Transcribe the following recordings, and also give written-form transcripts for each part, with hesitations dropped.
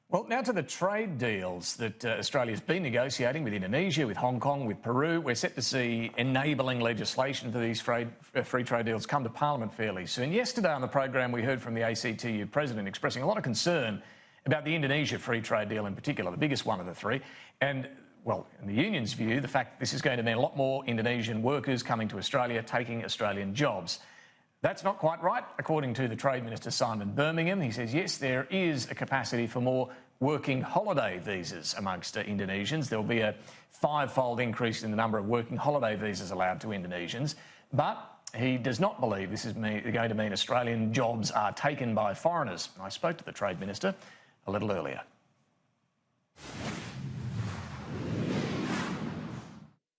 Well, now to the trade deals that Australia's been negotiating with Indonesia, with Hong Kong, with Peru. We're set to see enabling legislation for these free trade deals come to Parliament fairly soon. Yesterday on the program, we heard from the ACTU president expressing a lot of concern about the Indonesia free trade deal in particular, the biggest one of the three. And, well, in the union's view, the fact that this is going to mean a lot more Indonesian workers coming to Australia, taking Australian jobs. That's not quite right, according to the Trade Minister, Simon Birmingham. He says, yes, there is a capacity for more working holiday visas amongst Indonesians. There will be a five-fold increase in the number of working holiday visas allowed to Indonesians. But he does not believe this is going to mean Australian jobs are taken by foreigners. I spoke to the Trade Minister a little earlier.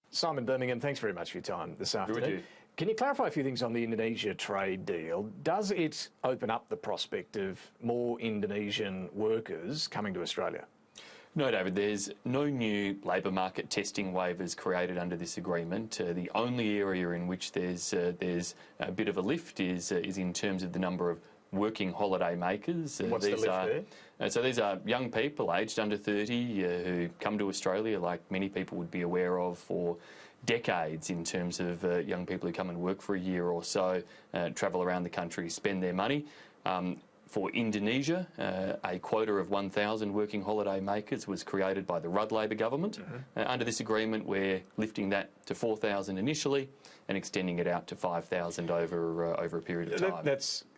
Simon Birmingham, thanks very much for your time this afternoon. Can you clarify a few things on the Indonesia trade deal? Does it open up the prospect of more Indonesian workers coming to Australia? No, David, there's no new labour market testing waivers created under this agreement. The only area in which there's a bit of a lift is in terms of the number of working holiday makers. What's the lift there? So these are young people aged under 30 who come to Australia, like many people would be aware of, for decades in terms of young people who come and work for a year or so, travel around the country, spend their money. For Indonesia, a quota of 1,000 working holiday makers was created by the Rudd Labor government. Under this agreement, we're lifting that to 4,000 initially and extending it out to 5,000 over a period of time.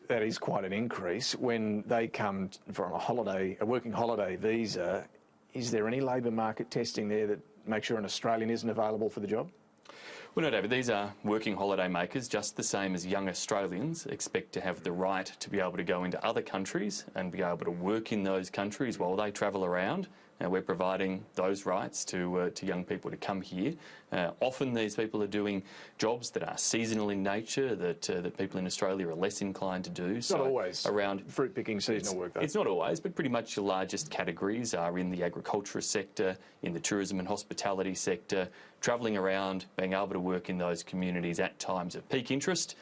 That is quite an increase. When they come from a working holiday visa, is there any labour market testing there that makes sure an Australian isn't available for the job? Well, no, David, these are working holiday makers, just the same as young Australians expect to have the right to be able to go into other countries and be able to work in those countries while they travel around. We're providing those rights to young people to come here. Often these people are doing jobs that are seasonal in nature, that people in Australia are less inclined to do. It's not always around fruit picking seasonal work, though. It's not always, but pretty much your largest categories are in the agriculture sector, in the tourism and hospitality sector, travelling around, being able to work in those communities at times of peak interest,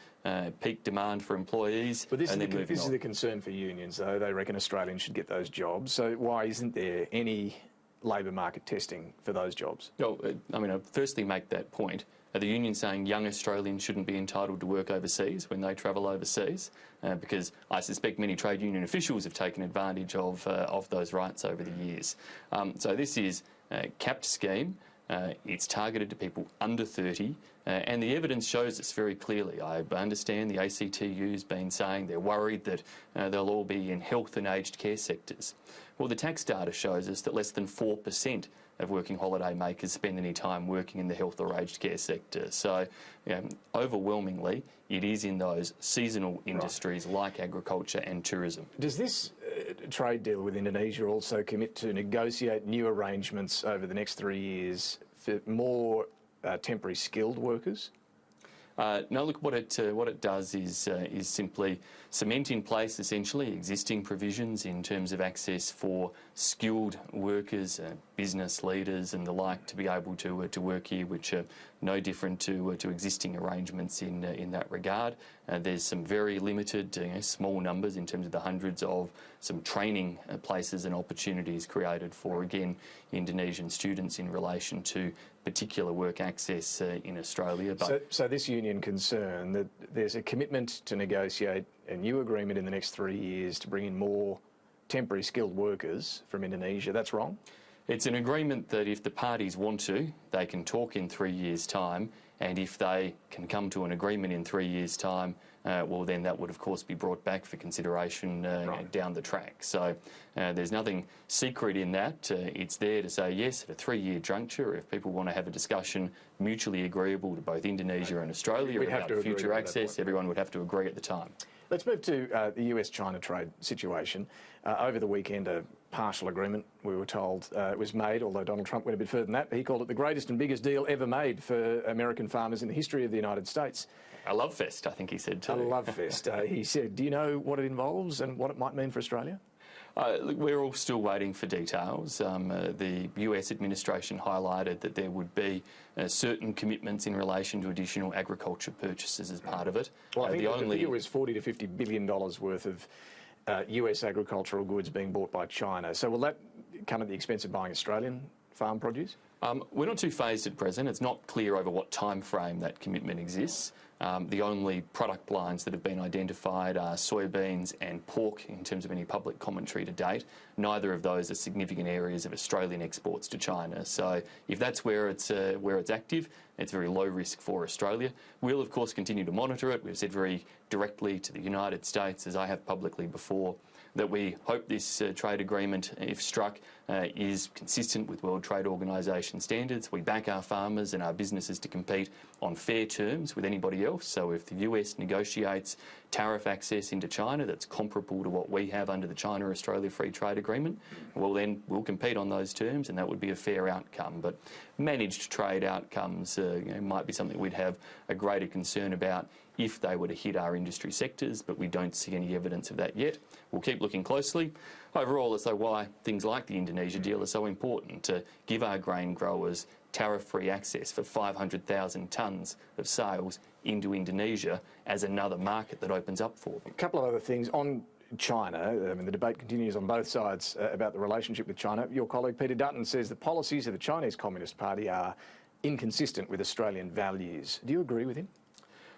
peak demand for employees. But this is the concern for unions, though. They reckon Australians should get those jobs. So why isn't there any labour market testing for those jobs? Well, I'll firstly make that point. The union saying young Australians shouldn't be entitled to work overseas when they travel overseas, because I suspect many trade union officials have taken advantage of those rights over the years. So this is a capped scheme. It's targeted to people under 30, and the evidence shows us very clearly. I understand the ACTU's been saying they're worried that they'll all be in health and aged care sectors. Well, the tax data shows us that less than 4% of working holiday makers spend any time working in the health or aged care sector. So, overwhelmingly, it is in those seasonal industries like agriculture and tourism. Does this trade deal with Indonesia also commit to negotiate new arrangements over the next 3 years for more temporary skilled workers? No, look, what it does is simply cement in place, essentially, existing provisions in terms of access for skilled workers, business leaders and the like to be able to work here, which are no different to existing arrangements in that regard. There's some very limited, small numbers in terms of the hundreds of some training places and opportunities created for, again, Indonesian students in relation to particular work access in Australia. So this union concern that there's a commitment to negotiate a new agreement in the next 3 years to bring in more temporary skilled workers from Indonesia, that's wrong? It's an agreement that if the parties want to, they can talk in 3 years' time, and if they can come to an agreement in 3 years' time, well, then that would, of course, be brought back for consideration down the track. So there's nothing secret in that. It's there to say, yes, at a 3-year juncture, if people want to have a discussion mutually agreeable to both Indonesia and Australia about future access, everyone would have to agree at the time. Let's move to the US-China trade situation. Over the weekend, a partial agreement, we were told, was made, although Donald Trump went a bit further than that. He called it the greatest and biggest deal ever made for American farmers in the history of the United States. A love fest, I think he said too. A love fest. He said, do you know what it involves and what it might mean for Australia? Look, we're all still waiting for details. The US administration highlighted that there would be certain commitments in relation to additional agriculture purchases as part of it. Well, I think the figure was $40 to $50 billion worth of US agricultural goods being bought by China. So will that come at the expense of buying Australian farm produce? We're not too phased at present. It's not clear over what time frame that commitment exists. The only product lines that have been identified are soybeans and pork in terms of any public commentary to date. Neither of those are significant areas of Australian exports to China. So if that's where it's active, it's very low risk for Australia. We'll, of course, continue to monitor it. We've said very directly to the United States, as I have publicly before, that we hope this trade agreement, if struck, is consistent with World Trade Organisation standards. We back our farmers and our businesses to compete on fair terms with anybody else. So if the US negotiates tariff access into China that's comparable to what we have under the China-Australia Free Trade Agreement, well, then we'll compete on those terms and that would be a fair outcome. But managed trade outcomes might be something we'd have a greater concern about if they were to hit our industry sectors, but we don't see any evidence of that yet. We'll keep looking closely. Overall, as though why things like the Indonesia deal are so important, to give our grain growers tariff-free access for 500,000 tonnes of sales into Indonesia as another market that opens up for them. A couple of other things. On China, I mean, the debate continues on both sides about the relationship with China. Your colleague Peter Dutton says the policies of the Chinese Communist Party are inconsistent with Australian values. Do you agree with him?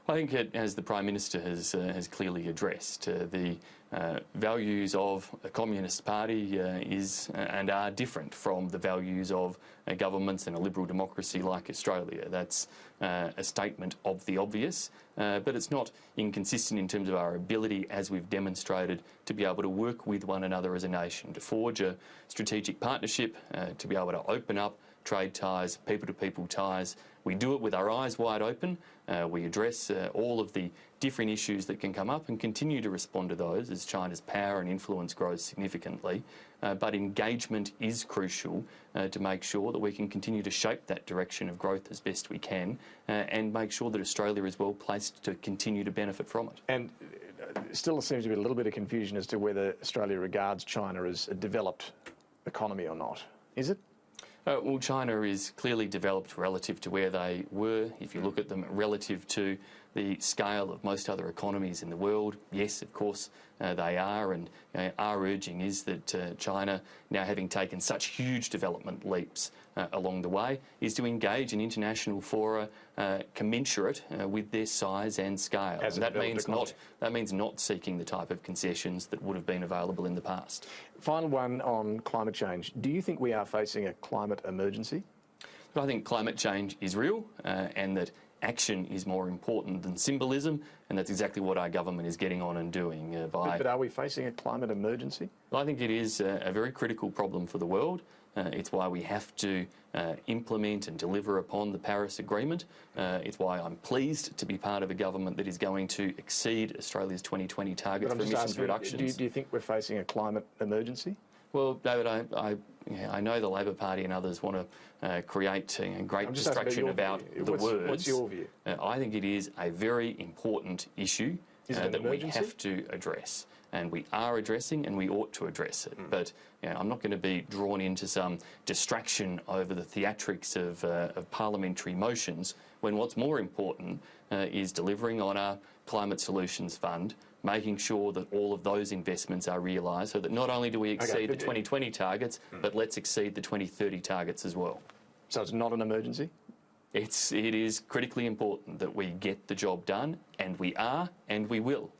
I think, as the Prime Minister has clearly addressed, the values of a Communist Party is and are different from the values of governments in a liberal democracy like Australia. That's a statement of the obvious, but it's not inconsistent in terms of our ability, as we've demonstrated, to be able to work with one another as a nation, to forge a strategic partnership, to be able to open up trade ties, people-to-people ties. We do it with our eyes wide open. We address all of the different issues that can come up and continue to respond to those as China's power and influence grows significantly. But engagement is crucial to make sure that we can continue to shape that direction of growth as best we can and make sure that Australia is well placed to continue to benefit from it. And still there seems to be a little bit of confusion as to whether Australia regards China as a developed economy or not. Is it? Well, China is clearly developed relative to where they were. If you look at them relative to the scale of most other economies in the world, yes, of course, they are. And our urging is that China, now having taken such huge development leaps along the way, is to engage in international fora commensurate with their size and scale. That means not seeking the type of concessions that would have been available in the past. Final one on climate change. Do you think we are facing a climate emergency? I think climate change is real and that action is more important than symbolism, and that's exactly what our government is getting on and doing. But are we facing a climate emergency? I think it is a very critical problem for the world. It's why we have to implement and deliver upon the Paris Agreement. It's why I'm pleased to be part of a government that is going to exceed Australia's 2020 target for emissions reductions. Do you think we're facing a climate emergency? Well, David, I know the Labor Party and others want to create great distraction about the words. What's your view? I think it is a very important issue that we have to address. And we are addressing and we ought to address it. But I'm not going to be drawn into some distraction over the theatrics of parliamentary motions when what's more important is delivering on our Climate Solutions Fund, making sure that all of those investments are realised so that not only do we exceed the 2020 targets, but let's exceed the 2030 targets as well. So it's not an emergency? It is critically important that we get the job done, and we are, and we will.